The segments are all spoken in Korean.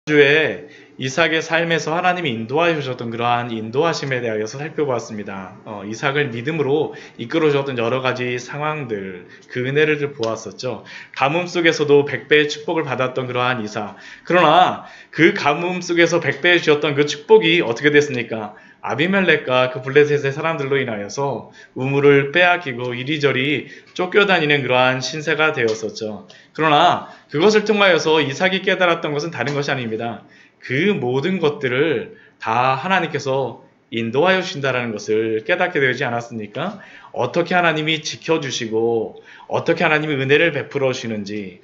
주에 이삭의 삶에서 하나님이 인도하여 주셨던 그러한 인도하심에 대하여서 살펴보았습니다. 이삭을 믿음으로 이끌어 주셨던 여러 가지 상황들, 그 은혜를 보았었죠. 가뭄 속에서도 100배의 축복을 받았던 그러한 이삭. 그러나 그 가뭄 속에서 100배에 주셨던 그 축복이 어떻게 됐습니까? 아비멜렉과 그 블레셋의 사람들로 인하여서 우물을 빼앗기고 이리저리 쫓겨다니는 그러한 신세가 되었었죠. 그러나 그것을 통하여서 이삭이 깨달았던 것은 다른 것이 아닙니다. 그 모든 것들을 다 하나님께서 인도하여 주신다는 것을 깨닫게 되지 않았습니까? 어떻게 하나님이 지켜주시고 어떻게 하나님이 은혜를 베풀어 주시는지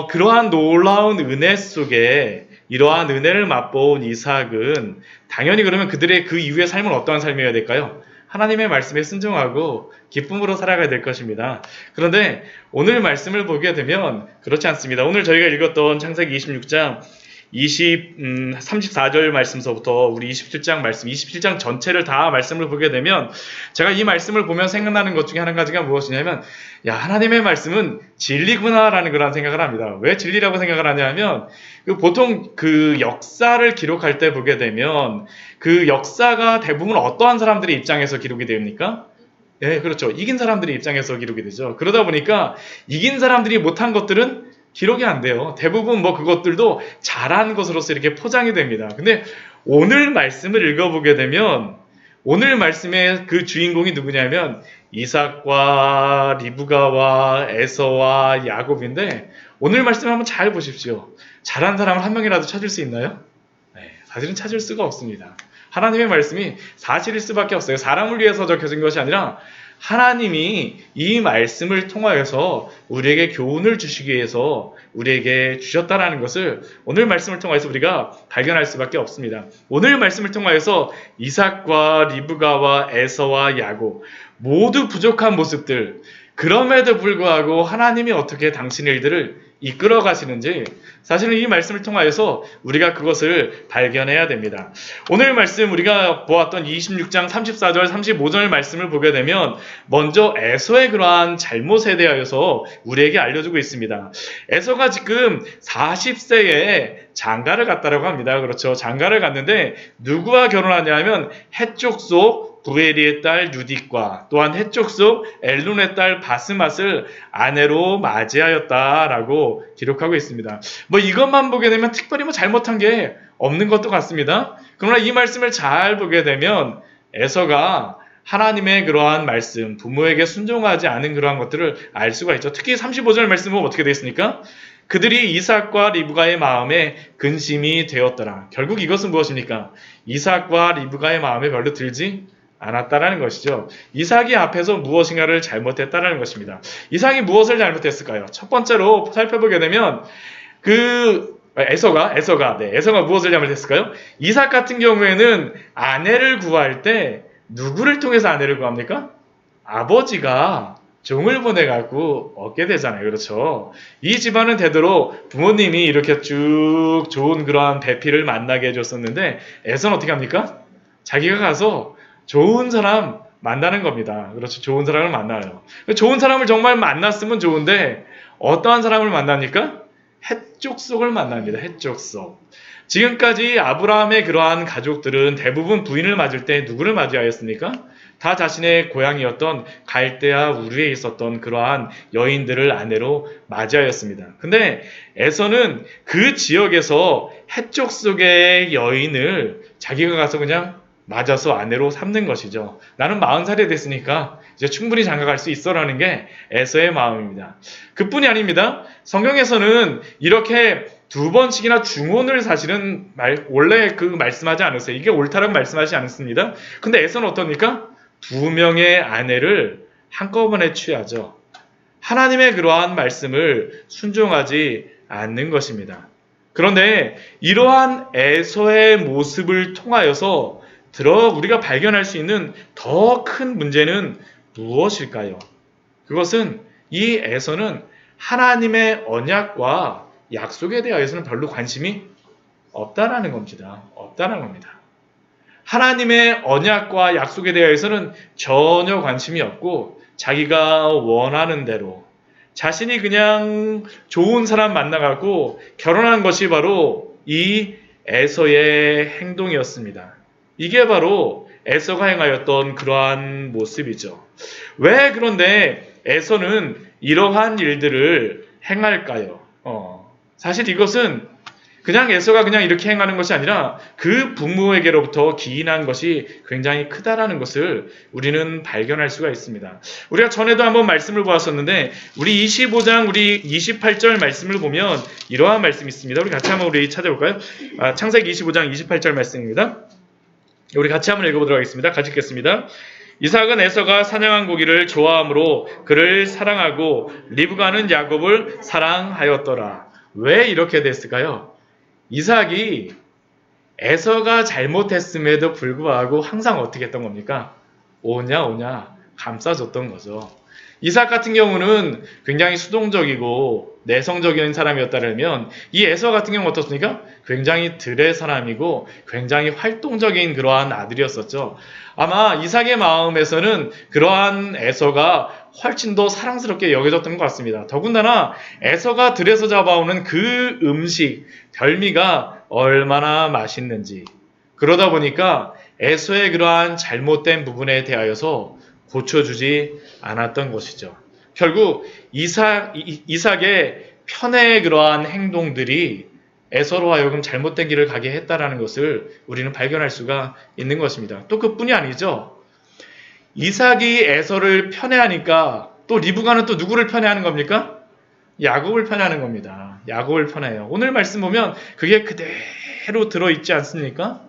그러한 놀라운 은혜 속에 이러한 은혜를 맛본 이삭은 당연히 그러면 그들의 그 이후의 삶은 어떠한 삶이어야 될까요? 하나님의 말씀에 순종하고 기쁨으로 살아가야 될 것입니다. 그런데 오늘 말씀을 보게 되면 그렇지 않습니다. 오늘 저희가 읽었던 창세기 26장 34절 말씀서부터 우리 27장 말씀, 27장 전체를 다 말씀을 보게 되면 제가 이 말씀을 보면 생각나는 것 중에 한 가지가 무엇이냐면 하나님의 말씀은 진리구나라는 그런 생각을 합니다. 왜 진리라고 생각을 하냐면 보통 그 역사를 기록할 때 보게 되면 그 역사가 대부분 어떠한 사람들의 입장에서 기록이 됩니까? 네, 그렇죠. 이긴 사람들의 입장에서 기록이 되죠. 그러다 보니까 이긴 사람들이 못한 것들은 기록이 안 돼요. 대부분 그것들도 잘한 것으로서 이렇게 포장이 됩니다. 근데 오늘 말씀을 읽어보게 되면 오늘 말씀의 그 주인공이 누구냐면 이삭과 리브가와 에서와 야곱인데 오늘 말씀 한번 잘 보십시오. 잘한 사람을 한 명이라도 찾을 수 있나요? 네, 사실은 찾을 수가 없습니다. 하나님의 말씀이 사실일 수밖에 없어요. 사람을 위해서 적혀진 것이 아니라 하나님이 이 말씀을 통하여서 우리에게 교훈을 주시기 위해서 우리에게 주셨다라는 것을 오늘 말씀을 통해서 우리가 발견할 수밖에 없습니다. 오늘 말씀을 통하여서 이삭과 리브가와 에서와 야곱 모두 부족한 모습들, 그럼에도 불구하고 하나님이 어떻게 당신의 일들을 이끌어 가시는지 사실은 이 말씀을 통하여서 우리가 그것을 발견해야 됩니다. 오늘 말씀 우리가 보았던 26장 34절 35절 말씀을 보게 되면 먼저 에서의 그러한 잘못에 대하여서 우리에게 알려주고 있습니다. 에서가 지금 40세에 장가를 갔다라고 합니다. 그렇죠. 장가를 갔는데 누구와 결혼하냐면 헷쪽 속 부에리의 딸 유딕과 또한 헷쪽 속 엘론의 딸 바스맛을 아내로 맞이하였다라고 기록하고 있습니다. 이것만 보게 되면 특별히 잘못한 게 없는 것도 같습니다. 그러나 이 말씀을 잘 보게 되면 에서가 하나님의 그러한 말씀, 부모에게 순종하지 않은 그러한 것들을 알 수가 있죠. 특히 35절 말씀은 어떻게 되어 있습니까? 그들이 이삭과 리브가의 마음에 근심이 되었더라. 결국 이것은 무엇입니까? 이삭과 리브가의 마음에 별로 들지 않았다라는 것이죠. 이삭이 앞에서 무엇인가를 잘못했다라는 것입니다. 이삭이 무엇을 잘못했을까요? 첫 번째로 살펴보게 되면 에서가 무엇을 잘못했을까요? 이삭 같은 경우에는 아내를 구할 때 누구를 통해서 아내를 구합니까? 아버지가 종을 보내갖고 얻게 되잖아요. 그렇죠? 이 집안은 되도록 부모님이 이렇게 쭉 좋은 그러한 배필을 만나게 해줬었는데 에서는 어떻게 합니까? 자기가 가서 좋은 사람 만나는 겁니다. 그렇죠. 좋은 사람을 만나요. 좋은 사람을 정말 만났으면 좋은데 어떠한 사람을 만납니까? 헷쪽 속을 만납니다. 헷쪽 속. 지금까지 아브라함의 그러한 가족들은 대부분 부인을 맞을 때 누구를 맞이하였습니까? 다 자신의 고향이었던 갈대아 우르에 있었던 그러한 여인들을 아내로 맞이하였습니다. 근데 에서는 그 지역에서 헷쪽 속의 여인을 자기가 가서 그냥 맞아서 아내로 삼는 것이죠. 나는 40살이 됐으니까 이제 충분히 장가갈 수 있어라는 게 에서의 마음입니다. 그뿐이 아닙니다. 성경에서는 이렇게 2번씩이나 중혼을 사실은 원래 말씀하지 않았어요. 이게 옳다라고 말씀하지 않습니다. 근데 에서는 어떻습니까? 2명의 아내를 한꺼번에 취하죠. 하나님의 그러한 말씀을 순종하지 않는 것입니다. 그런데 이러한 에서의 모습을 통하여서 우리가 발견할 수 있는 더 큰 문제는 무엇일까요? 그것은 이 에서는 하나님의 언약과 약속에 대하여서는 별로 관심이 없다라는 겁니다. 하나님의 언약과 약속에 대해서는 전혀 관심이 없고 자기가 원하는 대로 자신이 그냥 좋은 사람 만나갖고 결혼한 것이 바로 이 에서의 행동이었습니다. 이게 바로 에서가 행하였던 그러한 모습이죠. 왜 그런데 에서는 이러한 일들을 행할까요? 사실 이것은 그냥 에서가 그냥 이렇게 행하는 것이 아니라 그 부모에게로부터 기인한 것이 굉장히 크다라는 것을 우리는 발견할 수가 있습니다. 우리가 전에도 한번 말씀을 보았었는데 우리 25장 우리 28절 말씀을 보면 이러한 말씀이 있습니다. 우리 같이 한번 우리 찾아볼까요? 창세기 25장 28절 말씀입니다. 우리 같이 한번 읽어보도록 하겠습니다. 같이 읽겠습니다. 이삭은 에서가 사냥한 고기를 좋아하므로 그를 사랑하고 리브가는 야곱을 사랑하였더라. 왜 이렇게 됐을까요? 이삭이 에서가 잘못했음에도 불구하고 항상 어떻게 했던 겁니까? 오냐 감싸줬던 거죠. 이삭 같은 경우는 굉장히 수동적이고 내성적인 사람이었다면 이 에서 같은 경우는 어떻습니까? 굉장히 들의 사람이고 굉장히 활동적인 그러한 아들이었었죠. 아마 이삭의 마음에서는 그러한 에서가 훨씬 더 사랑스럽게 여겨졌던 것 같습니다. 더군다나 에서가 들에서 잡아오는 그 음식, 별미가 얼마나 맛있는지. 그러다 보니까 에서의 그러한 잘못된 부분에 대하여서 고쳐주지 않았던 것이죠. 결국 이삭의 편의 그러한 행동들이 에서로 하여금 잘못된 길을 가게 했다라는 것을 우리는 발견할 수가 있는 것입니다. 또 그뿐이 아니죠. 이삭이 에서를 편애하니까 또 리브가는 또 누구를 편애하는 겁니까? 야곱을 편애하는 겁니다. 야곱을 편애해요. 오늘 말씀 보면 그게 그대로 들어있지 않습니까?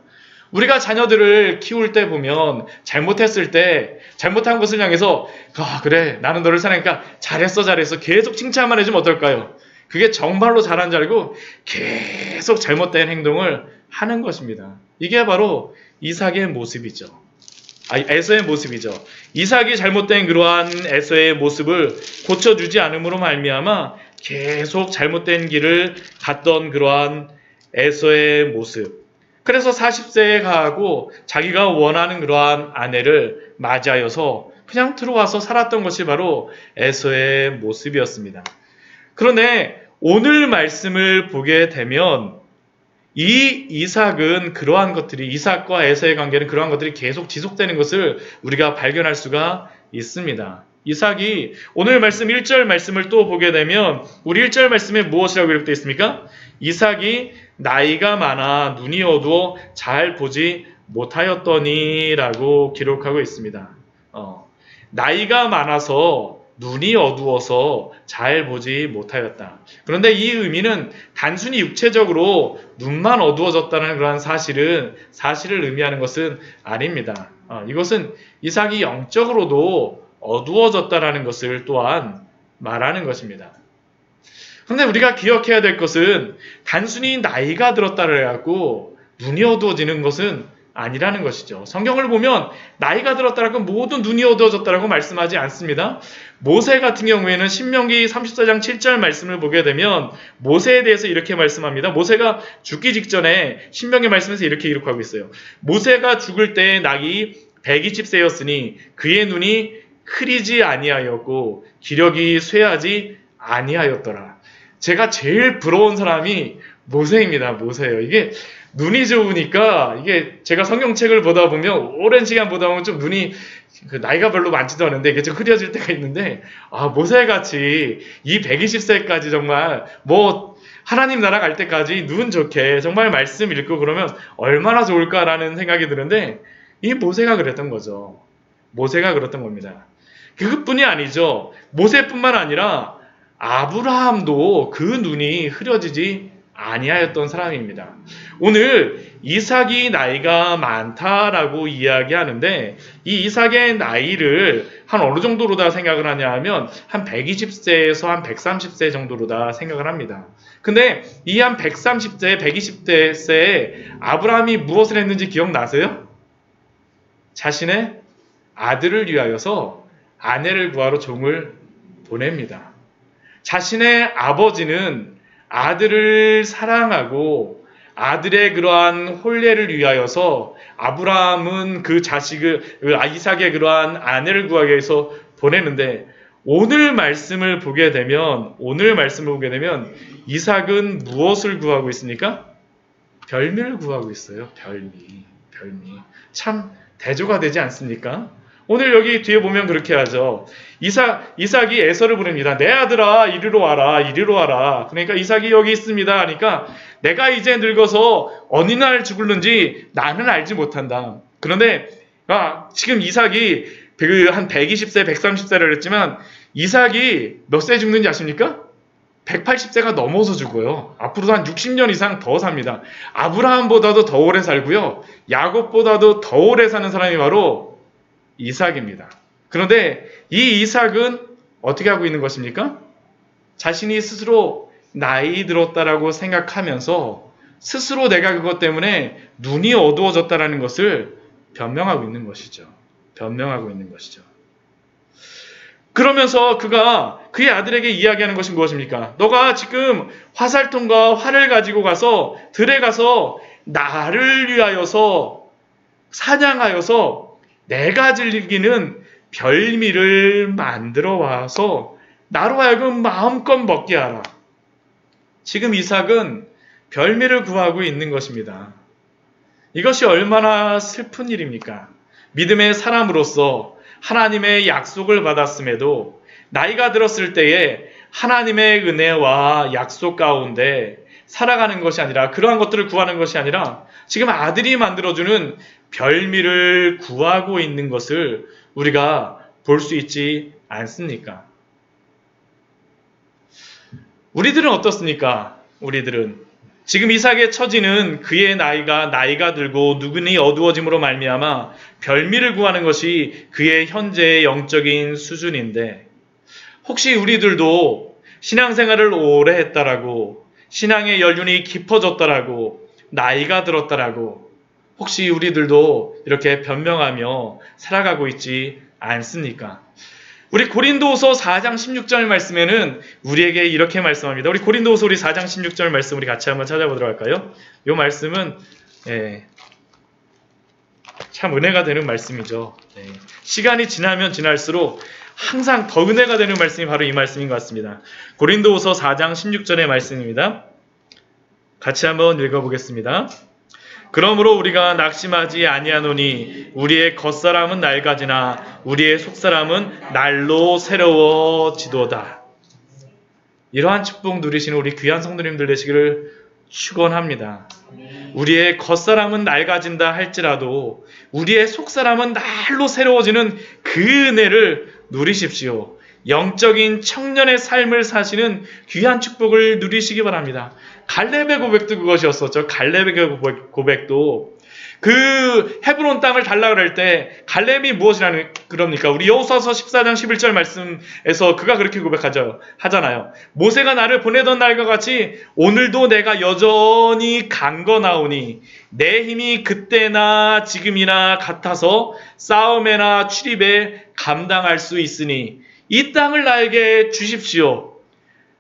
우리가 자녀들을 키울 때 보면 잘못했을 때 잘못한 것을 향해서 그래 나는 너를 사랑하니까 잘했어 계속 칭찬만 해주면 어떨까요? 그게 정말로 잘한 줄 알고 계속 잘못된 행동을 하는 것입니다. 이게 바로 이삭의 모습이죠. 에서의 모습이죠. 이삭이 잘못된 그러한 에서의 모습을 고쳐주지 않음으로 말미암아 계속 잘못된 길을 갔던 그러한 에서의 모습. 그래서 40세에 가고 자기가 원하는 그러한 아내를 맞이하여서 그냥 들어와서 살았던 것이 바로 에서의 모습이었습니다. 그런데 오늘 말씀을 보게 되면 이 이삭은 그러한 것들이 이삭과 에서의 관계는 그러한 것들이 계속 지속되는 것을 우리가 발견할 수가 있습니다. 이삭이 오늘 말씀 1절 말씀을 또 보게 되면 우리 1절 말씀에 무엇이라고 기록되어 있습니까? 이삭이 나이가 많아 눈이 어두워 잘 보지 못하였더니 라고 기록하고 있습니다. 나이가 많아서 눈이 어두워서 잘 보지 못하였다. 그런데 이 의미는 단순히 육체적으로 눈만 어두워졌다는 그러한 사실을 의미하는 것은 아닙니다. 이것은 이삭이 영적으로도 어두워졌다는 것을 또한 말하는 것입니다. 그런데 우리가 기억해야 될 것은 단순히 나이가 들었다고 해갖고 눈이 어두워지는 것은 아니라는 것이죠. 성경을 보면 나이가 들었다고 모든 눈이 어두워졌다고 말씀하지 않습니다. 모세 같은 경우에는 신명기 34장 7절 말씀을 보게 되면 모세에 대해서 이렇게 말씀합니다. 모세가 죽기 직전에 신명기 말씀에서 이렇게 기록하고 있어요. 모세가 죽을 때 나이 120세였으니 그의 눈이 흐리지 아니하였고 기력이 쇠하지 아니하였더라. 제가 제일 부러운 사람이 모세입니다. 모세예요. 이게 눈이 좋으니까 이게 제가 성경책을 보다 보면 오랜 시간 보다 보면 좀 눈이 나이가 별로 많지도 않은데 이게 좀 흐려질 때가 있는데 모세같이 이 120세까지 정말 하나님 나라 갈 때까지 눈 좋게 정말 말씀 읽고 그러면 얼마나 좋을까라는 생각이 드는데 이 모세가 그랬던 거죠. 모세가 그랬던 겁니다. 그것뿐이 아니죠. 모세뿐만 아니라 아브라함도 그 눈이 흐려지지 아니하였던 사람입니다. 오늘 이삭이 나이가 많다라고 이야기하는데 이 이삭의 나이를 한 어느 정도로 다 생각을 하냐 하면 한 120세에서 한 130세 정도로 다 생각을 합니다. 근데 이 한 130세, 120세에 아브라함이 무엇을 했는지 기억나세요? 자신의 아들을 위하여서 아내를 구하러 종을 보냅니다. 자신의 아버지는 아들을 사랑하고 아들의 그러한 혼례를 위하여서 아브라함은 그 자식을 이삭의 그러한 아내를 구하기 위해서 보내는데 오늘 말씀을 보게 되면 이삭은 무엇을 구하고 있습니까? 별미를 구하고 있어요. 별미. 참 대조가 되지 않습니까? 오늘 여기 뒤에 보면 그렇게 하죠. 이삭이 에서를 부릅니다. 내 아들아, 이리로 와라, 이리로 와라. 그러니까 이삭이 여기 있습니다. 그러니까 내가 이제 늙어서 어느 날 죽을는지 나는 알지 못한다. 그런데 지금 이삭이 한 120세, 130세를 했지만 이삭이 몇 세 죽는지 아십니까? 180세가 넘어서 죽어요. 앞으로도 한 60년 이상 더 삽니다. 아브라함보다도 더 오래 살고요. 야곱보다도 더 오래 사는 사람이 바로 이삭입니다. 그런데 이 이삭은 어떻게 하고 있는 것입니까? 자신이 스스로 나이 들었다라고 생각하면서 스스로 내가 그것 때문에 눈이 어두워졌다라는 것을 변명하고 있는 것이죠. 그러면서 그가 그의 아들에게 이야기하는 것이 무엇입니까? 너가 지금 화살통과 활을 가지고 가서 들에 가서 나를 위하여서 사냥하여서 내가 즐기는 별미를 만들어 와서 나로 하여금 마음껏 먹게 하라. 지금 이삭은 별미를 구하고 있는 것입니다. 이것이 얼마나 슬픈 일입니까? 믿음의 사람으로서 하나님의 약속을 받았음에도 나이가 들었을 때에 하나님의 은혜와 약속 가운데 살아가는 것이 아니라 그러한 것들을 구하는 것이 아니라 지금 아들이 만들어주는 별미를 구하고 있는 것을 우리가 볼 수 있지 않습니까? 우리들은 어떻습니까? 우리들은 지금 이삭의 처지는 그의 나이가 들고 누구니 어두워짐으로 말미암아 별미를 구하는 것이 그의 현재의 영적인 수준인데 혹시 우리들도 신앙생활을 오래 했다라고 신앙의 연륜이 깊어졌다라고 나이가 들었다라고 혹시 우리들도 이렇게 변명하며 살아가고 있지 않습니까? 우리 고린도후서 4장 16절 말씀에는 우리에게 이렇게 말씀합니다. 우리 고린도후서 4장 16절 말씀 우리 같이 한번 찾아보도록 할까요? 이 말씀은 참 은혜가 되는 말씀이죠. 시간이 지나면 지날수록 항상 더 은혜가 되는 말씀이 바로 이 말씀인 것 같습니다. 고린도후서 4장 16절의 말씀입니다. 같이 한번 읽어보겠습니다. 그러므로 우리가 낙심하지 아니하노니 우리의 겉사람은 낡아지나 우리의 속사람은 날로 새로워지도다. 이러한 축복 누리시는 우리 귀한 성도님들 되시기를 축원합니다. 우리의 겉사람은 낡아진다 할지라도 우리의 속사람은 날로 새로워지는 그 은혜를 누리십시오. 영적인 청년의 삶을 사시는 귀한 축복을 누리시기 바랍니다. 갈렙의 고백도 그것이었었죠. 갈렙의 고백도 그 헤브론 땅을 달라 그럴 때 갈렙이 무엇이라는 그럽니까? 우리 여호수아서 14장 11절 말씀에서 그가 그렇게 하잖아요. 모세가 나를 보내던 날과 같이 오늘도 내가 여전히 강건하오니 내 힘이 그때나 지금이나 같아서 싸움에나 출입에 감당할 수 있으니 이 땅을 나에게 주십시오.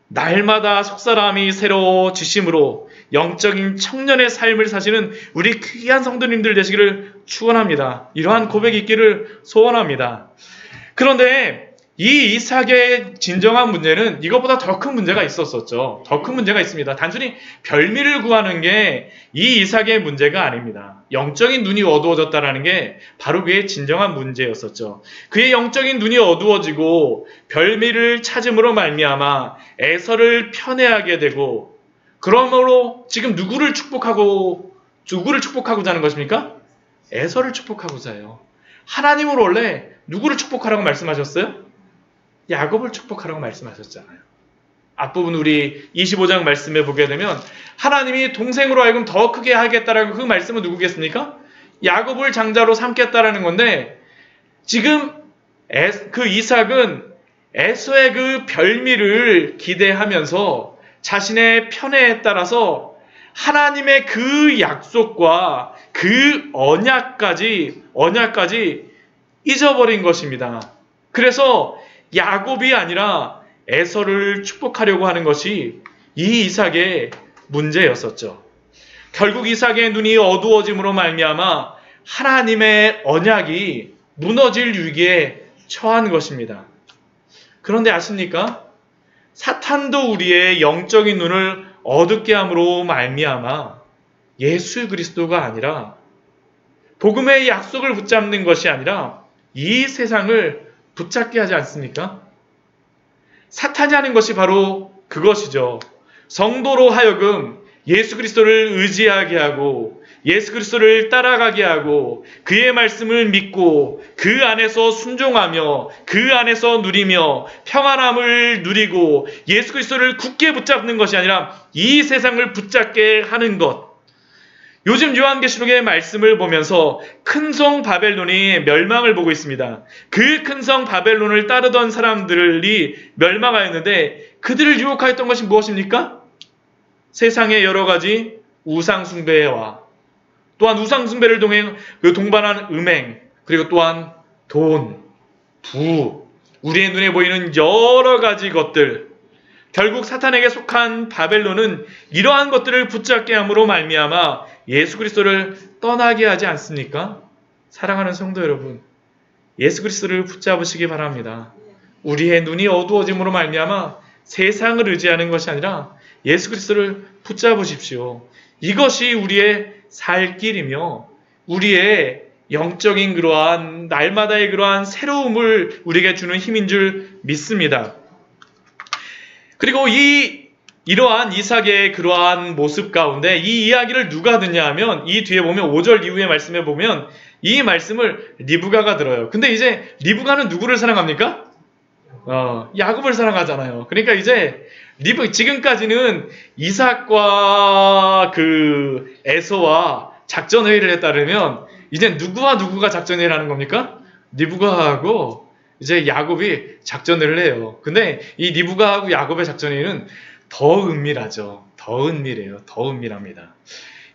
날마다 속사람이 새로워지심으로 영적인 청년의 삶을 사시는 우리 귀한 성도님들 되시기를 축원합니다. 이러한 고백이 있기를 소원합니다. 그런데 이 이삭의 진정한 문제는 이것보다 더 큰 문제가 있었었죠. 더 큰 문제가 있습니다. 단순히 별미를 구하는 게 이 이삭의 문제가 아닙니다. 영적인 눈이 어두워졌다는 게 바로 그의 진정한 문제였었죠. 그의 영적인 눈이 어두워지고 별미를 찾음으로 말미암아 에서를 편애하게 되고 그러므로 지금 누구를 축복하고자 하는 것입니까? 에서를 축복하고자 해요. 하나님은 원래 누구를 축복하라고 말씀하셨어요? 야곱을 축복하라고 말씀하셨잖아요. 앞부분 우리 25장 말씀에 보게 되면 하나님이 동생으로 하여금 더 크게 하겠다라는 그 말씀은 누구겠습니까? 야곱을 장자로 삼겠다라는 건데 지금 그 이삭은 에서의 그 별미를 기대하면서 자신의 편애에 따라서 하나님의 그 약속과 그 언약까지 잊어버린 것입니다. 그래서 야곱이 아니라 에서를 축복하려고 하는 것이 이 이삭의 문제였었죠. 결국 이삭의 눈이 어두워짐으로 말미암아 하나님의 언약이 무너질 위기에 처한 것입니다. 그런데 아십니까? 사탄도 우리의 영적인 눈을 어둡게 함으로 말미암아 예수 그리스도가 아니라, 복음의 약속을 붙잡는 것이 아니라 이 세상을 붙잡게 하지 않습니까? 사탄이 하는 것이 바로 그것이죠. 성도로 하여금 예수 그리스도를 의지하게 하고 예수 그리스도를 따라가게 하고 그의 말씀을 믿고 그 안에서 순종하며 그 안에서 누리며 평안함을 누리고 예수 그리스도를 굳게 붙잡는 것이 아니라 이 세상을 붙잡게 하는 것. 요즘 요한계시록의 말씀을 보면서 큰 성 바벨론이 멸망을 보고 있습니다. 그 큰 성 바벨론을 따르던 사람들이 멸망하였는데 그들을 유혹하였던 것이 무엇입니까? 세상의 여러 가지 우상숭배와 또한 우상숭배를 동반한 음행, 그리고 또한 돈, 부, 우리의 눈에 보이는 여러 가지 것들, 결국 사탄에게 속한 바벨론은 이러한 것들을 붙잡게 함으로 말미암아 예수 그리스도를 떠나게 하지 않습니까? 사랑하는 성도 여러분, 예수 그리스도를 붙잡으시기 바랍니다. 우리의 눈이 어두워짐으로 말미암아 세상을 의지하는 것이 아니라 예수 그리스도를 붙잡으십시오. 이것이 우리의 살 길이며 우리의 영적인 그러한 날마다의 그러한 새로움을 우리에게 주는 힘인 줄 믿습니다. 그리고 이러한 이삭의 그러한 모습 가운데 이 이야기를 누가 듣냐 하면 이 뒤에 보면 5절 이후의 말씀에 보면 이 말씀을 리브가가 들어요. 근데 이제 리브가는 누구를 사랑합니까? 야곱을 사랑하잖아요. 그러니까 이제 지금까지는 이삭과 그 에서와 작전 회의를 했다면 이제 누구와 누구가 작전 회의를 하는 겁니까? 리브가하고 이제 야곱이 작전을 해요. 근데 이 리브가하고 야곱의 작전 회의는 더 은밀하죠. 더 은밀해요. 더 은밀합니다.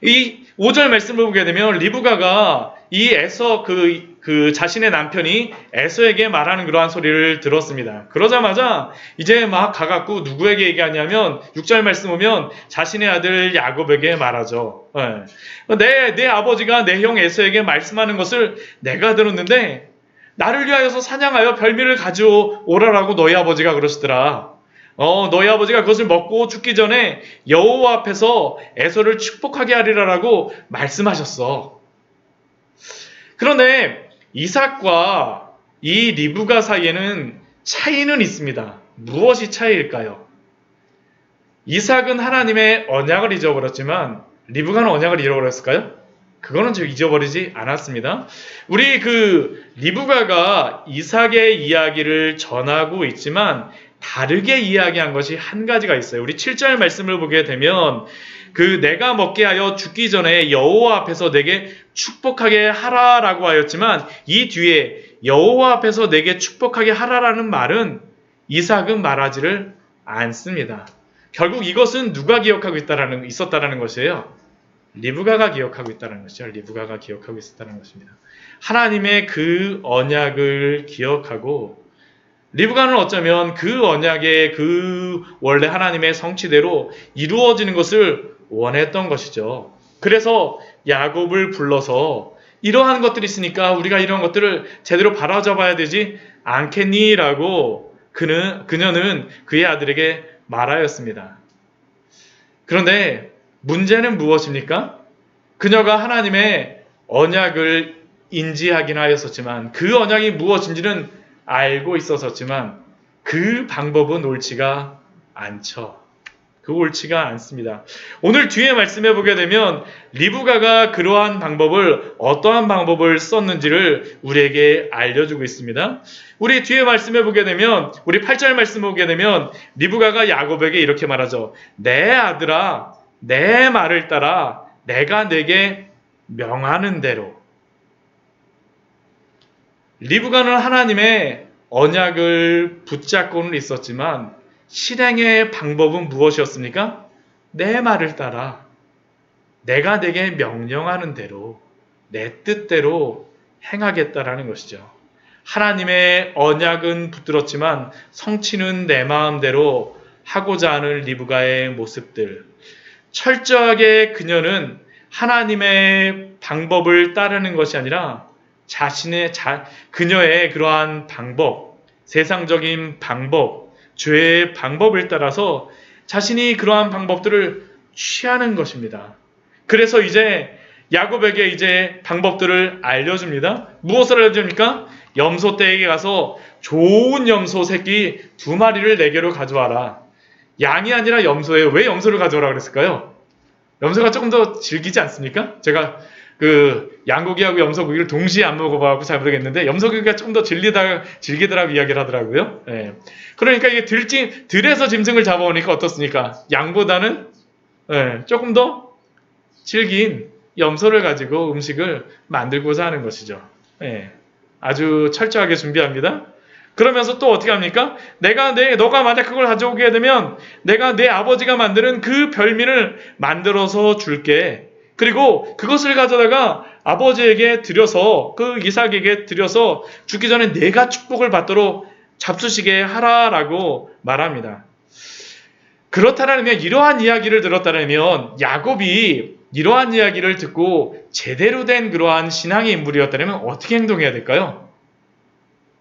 이 5절 말씀을 보게 되면 리브가가 이 에서 그 자신의 남편이 에서에게 말하는 그러한 소리를 들었습니다. 그러자마자 이제 막 가갖고 누구에게 얘기하냐면 6절 말씀 보면 자신의 아들 야곱에게 말하죠. 내 아버지가 내 형 에서에게 말씀하는 것을 내가 들었는데 나를 위하여서 사냥하여 별미를 가져오라라고 너희 아버지가 그러시더라. 너희 아버지가 그것을 먹고 죽기 전에 여호와 앞에서 에서를 축복하게 하리라라고 말씀하셨어. 그런데 이삭과 이 리브가 사이에는 차이는 있습니다. 무엇이 차이일까요? 이삭은 하나님의 언약을 잊어버렸지만 리브가는 언약을 잃어버렸을까요? 그거는 저 잊어버리지 않았습니다. 우리 리브가가 이삭의 이야기를 전하고 있지만 다르게 이야기한 것이 한 가지가 있어요. 우리 7절 말씀을 보게 되면 내가 먹게 하여 죽기 전에 여호와 앞에서 내게 축복하게 하라라고 하였지만 이 뒤에 여호와 앞에서 내게 축복하게 하라라는 말은 이삭은 말하지를 않습니다. 결국 이것은 누가 기억하고 있었다라는 것이에요. 리브가가 기억하고 있다는 것이죠. 리브가가 기억하고 있었다는 것입니다. 하나님의 그 언약을 기억하고 리브가는 어쩌면 그 언약의 원래 하나님의 성취대로 이루어지는 것을 원했던 것이죠. 그래서 야곱을 불러서 이러한 것들이 있으니까 우리가 이런 것들을 제대로 바라잡아야 되지 않겠니? 라고 그녀는 그의 아들에게 말하였습니다. 그런데 문제는 무엇입니까? 그녀가 하나님의 언약을 인지하긴 하였었지만 그 언약이 무엇인지는 알고 있었지만 그 방법은 옳지가 않죠. 옳지가 않습니다. 오늘 뒤에 말씀해 보게 되면 리브가가 그러한 방법을 어떠한 방법을 썼는지를 우리에게 알려주고 있습니다. 우리 뒤에 말씀해 보게 되면 우리 8절 말씀 보게 되면 리브가가 야곱에게 이렇게 말하죠. 내 아들아 내 말을 따라 내가 내게 명하는 대로. 리브가는 하나님의 언약을 붙잡고는 있었지만 실행의 방법은 무엇이었습니까? 내 말을 따라 내가 내게 명령하는 대로 내 뜻대로 행하겠다라는 것이죠. 하나님의 언약은 붙들었지만 성취는 내 마음대로 하고자 하는 리브가의 모습들. 철저하게 그녀는 하나님의 방법을 따르는 것이 아니라 그녀의 그러한 방법, 세상적인 방법, 죄의 방법을 따라서 자신이 그러한 방법들을 취하는 것입니다. 그래서 이제 야곱에게 이제 방법들을 알려줍니다. 무엇을 알려줍니까? 염소떼에게 가서 좋은 염소 새끼 2마리를 내게로 가져와라. 양이 아니라 염소예요. 왜 염소를 가져오라 그랬을까요? 염소가 조금 더 질기지 않습니까? 제가 그 양고기하고 염소고기를 동시에 안 먹어봐서 잘 모르겠는데 염소고기가 좀 더 질기더라고 이야기를 하더라고요. 예. 그러니까 이게 들에서 짐승을 잡아오니까 어떻습니까? 양보다는 조금 더 질긴 염소를 가지고 음식을 만들고자 하는 것이죠. 예. 아주 철저하게 준비합니다. 그러면서 또 어떻게 합니까? 너가 만약 그걸 가져오게 되면 내가 내 아버지가 만드는 그 별미를 만들어서 줄게. 그리고 그것을 가져다가 아버지에게 드려서 그 이삭에게 드려서 죽기 전에 내가 축복을 받도록 잡수시게 하라라고 말합니다. 그렇다면 이러한 이야기를 들었다면 야곱이 이러한 이야기를 듣고 제대로 된 그러한 신앙의 인물이었다면 어떻게 행동해야 될까요?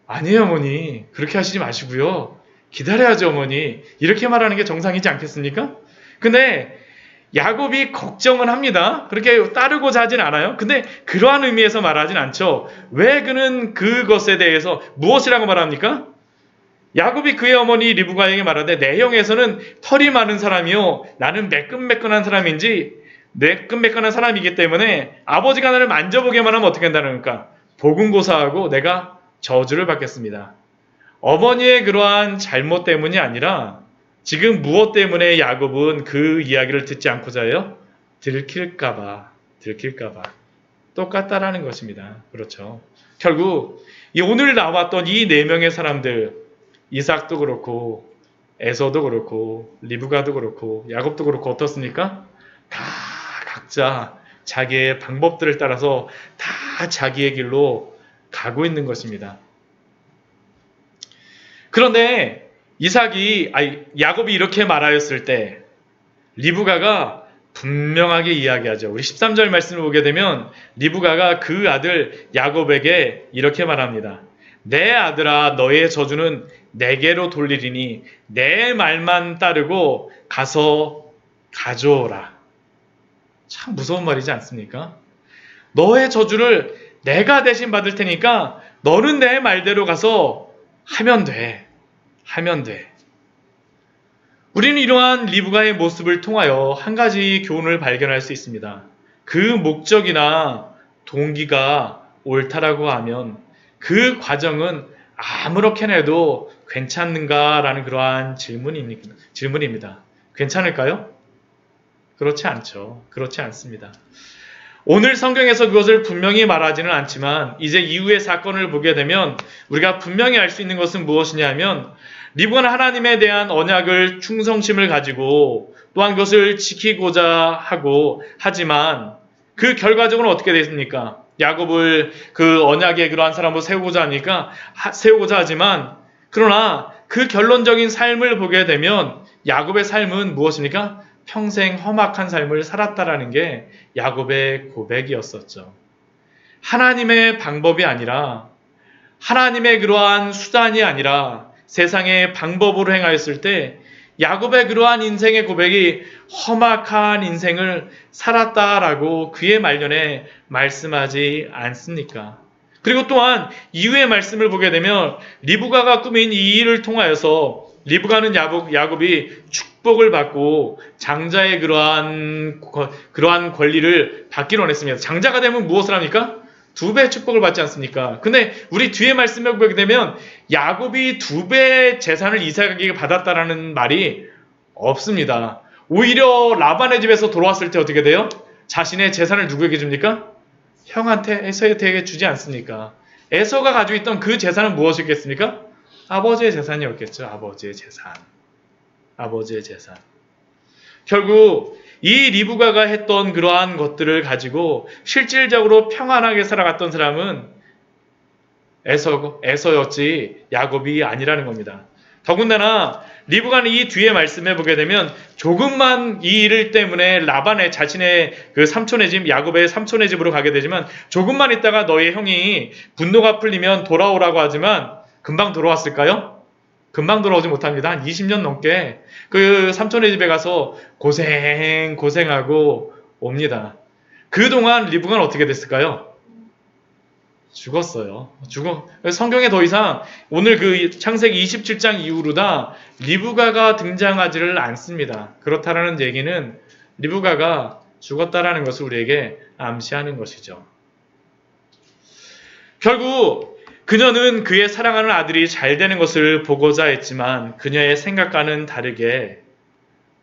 아니에요, 어머니. 그렇게 하시지 마시고요. 기다려야죠, 어머니. 이렇게 말하는 게 정상이지 않겠습니까? 근데 야곱이 걱정은 합니다. 그렇게 따르고자 하진 않아요. 근데 그러한 의미에서 말하진 않죠. 왜 그는 그것에 대해서 무엇이라고 말합니까? 야곱이 그의 어머니 리브가에게 말하되 내 형에서는 털이 많은 사람이요 나는 매끈매끈한 사람인지 매끈매끈한 사람이기 때문에 아버지가 나를 만져보게만 하면 어떻게 한다는 겁니까? 복음고사하고 내가 저주를 받겠습니다. 어머니의 그러한 잘못 때문이 아니라 지금 무엇 때문에 야곱은 그 이야기를 듣지 않고자 해요? 들킬까봐. 똑같다라는 것입니다. 그렇죠. 결국 오늘 나왔던 이 4명의 사람들, 이삭도 그렇고 에서도 그렇고 리브가도 그렇고 야곱도 그렇고 어떻습니까? 다 각자 자기의 방법들을 따라서 다 자기의 길로 가고 있는 것입니다. 그런데 야곱이 이렇게 말하였을 때 리브가가 분명하게 이야기하죠. 우리 13절 말씀을 보게 되면 리브가가 그 아들 야곱에게 이렇게 말합니다. 내 아들아 너의 저주는 내게로 돌리리니 내 말만 따르고 가서 가져오라. 참 무서운 말이지 않습니까? 너의 저주를 내가 대신 받을 테니까 너는 내 말대로 가서 하면 돼. 우리는 이러한 리브가의 모습을 통하여 한 가지 교훈을 발견할 수 있습니다. 그 목적이나 동기가 옳다라고 하면 그 과정은 아무렇게나 해도 괜찮는가라는 그러한 질문입니다. 괜찮을까요? 그렇지 않죠. 그렇지 않습니다. 오늘 성경에서 그것을 분명히 말하지는 않지만 이제 이후의 사건을 보게 되면 우리가 분명히 알 수 있는 것은 무엇이냐면 리브가는 하나님에 대한 언약을 충성심을 가지고 또한 그것을 지키고자 하고 하지만 그 결과적으로 어떻게 됐습니까? 야곱을 그 언약의 그러한 사람으로 세우고자 하지만 그러나 그 결론적인 삶을 보게 되면 야곱의 삶은 무엇입니까? 평생 험악한 삶을 살았다라는 게 야곱의 고백이었었죠. 하나님의 방법이 아니라 하나님의 그러한 수단이 아니라 세상의 방법으로 행하였을 때 야곱의 그러한 인생의 고백이 험악한 인생을 살았다라고 그의 말년에 말씀하지 않습니까? 그리고 또한 이후의 말씀을 보게 되면 리브가가 꾸민 이 일을 통하여서 리브가는 야곱이 축복을 받고 장자의 그러한 권리를 받기로 했습니다. 장자가 되면 무엇을 합니까? 2배의 축복을 받지 않습니까? 근데 우리 뒤에 말씀을 보게 되면 야곱이 2배의 재산을 이삭에게 받았다라는 말이 없습니다. 오히려 라반의 집에서 돌아왔을 때 어떻게 돼요? 자신의 재산을 누구에게 줍니까? 형한테 에서에게 주지 않습니까? 에서가 가지고 있던 그 재산은 무엇이겠습니까? 아버지의 재산이었겠죠. 아버지의 재산. 결국 이 리브가가 했던 그러한 것들을 가지고 실질적으로 평안하게 살아갔던 사람은 에서였지 야곱이 아니라는 겁니다. 더군다나 리브가는 이 뒤에 말씀해 보게 되면 조금만 이 일 때문에 라반의 자신의 그 삼촌의 집 야곱의 삼촌의 집으로 가게 되지만 조금만 있다가 너의 형이 분노가 풀리면 돌아오라고 하지만 금방 돌아왔을까요? 금방 돌아오지 못합니다. 한 20년 넘게 그 삼촌의 집에 가서 고생하고 옵니다. 그동안 리브가는 어떻게 됐을까요? 죽었어요. 성경에 더 이상 오늘 그 창세기 27장 이후로다 리브가가 등장하지를 않습니다. 그렇다라는 얘기는 리브가가 죽었다라는 것을 우리에게 암시하는 것이죠. 결국 그녀는 그의 사랑하는 아들이 잘 되는 것을 보고자 했지만 그녀의 생각과는 다르게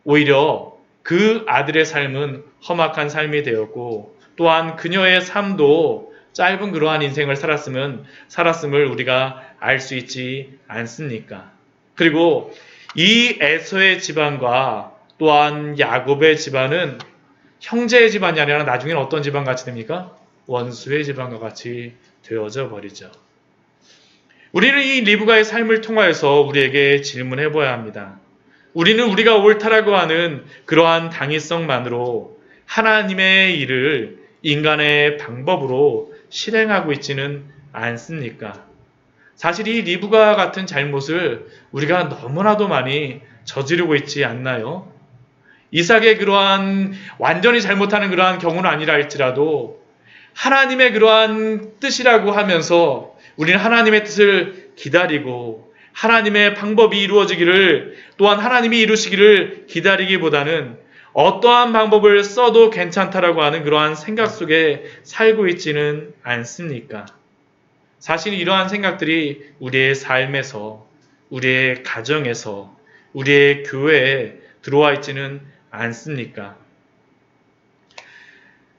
오히려 그 아들의 삶은 험악한 삶이 되었고 또한 그녀의 삶도 짧은 그러한 인생을 살았음을 우리가 알 수 있지 않습니까? 그리고 이 에서의 집안과 또한 야곱의 집안은 형제의 집안이 아니라 나중에는 어떤 집안 같이 됩니까? 원수의 집안과 같이 되어져 버리죠. 우리는 이 리브가의 삶을 통하여서 우리에게 질문해 보아야 합니다. 우리는 우리가 옳다라고 하는 그러한 당위성만으로 하나님의 일을 인간의 방법으로 실행하고 있지는 않습니까? 사실 이 리브가 같은 잘못을 우리가 너무나도 많이 저지르고 있지 않나요? 이삭의 그러한 완전히 잘못하는 그러한 경우는 아니라 할지라도 하나님의 그러한 뜻이라고 하면서 우리는 하나님의 뜻을 기다리고 하나님의 방법이 이루어지기를 또한 하나님이 이루시기를 기다리기보다는 어떠한 방법을 써도 괜찮다라고 하는 그러한 생각 속에 살고 있지는 않습니까? 사실 이러한 생각들이 우리의 삶에서, 우리의 가정에서, 우리의 교회에 들어와 있지는 않습니까?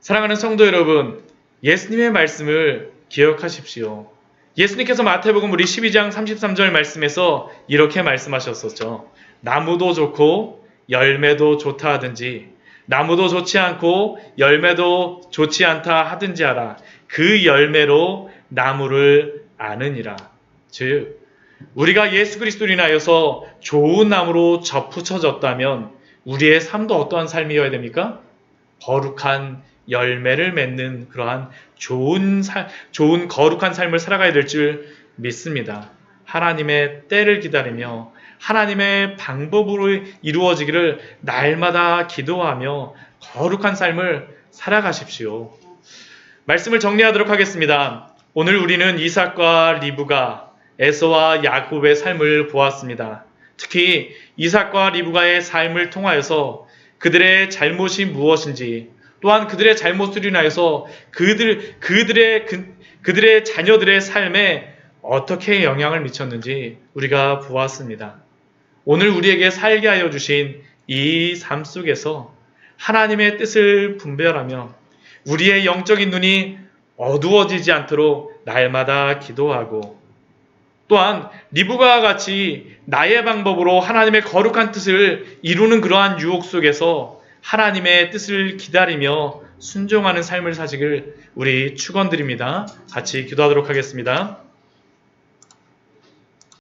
사랑하는 성도 여러분, 예수님의 말씀을 기억하십시오. 예수님께서 마태복음 우리 12장 33절 말씀에서 이렇게 말씀하셨었죠. 나무도 좋고 열매도 좋다 하든지 나무도 좋지 않고 열매도 좋지 않다 하든지 하라. 그 열매로 나무를 아느니라. 즉 우리가 예수 그리스도로 인하여서 좋은 나무로 접붙여졌다면 우리의 삶도 어떠한 삶이어야 됩니까? 거룩한 열매를 맺는 그러한 좋은 거룩한 삶을 살아가야 될 줄 믿습니다. 하나님의 때를 기다리며 하나님의 방법으로 이루어지기를 날마다 기도하며 거룩한 삶을 살아가십시오. 말씀을 정리하도록 하겠습니다. 오늘 우리는 이삭과 리브가, 에서와 야곱의 삶을 보았습니다. 특히 이삭과 리브가의 삶을 통하여서 그들의 잘못이 무엇인지 또한 그들의 잘못으로 인하여서 그들의 자녀들의 삶에 어떻게 영향을 미쳤는지 우리가 보았습니다. 오늘 우리에게 살게 하여 주신 이 삶 속에서 하나님의 뜻을 분별하며 우리의 영적인 눈이 어두워지지 않도록 날마다 기도하고 또한 리브가와 같이 나의 방법으로 하나님의 거룩한 뜻을 이루는 그러한 유혹 속에서 하나님의 뜻을 기다리며 순종하는 삶을 사시길 우리 축원드립니다. 같이 기도하도록 하겠습니다.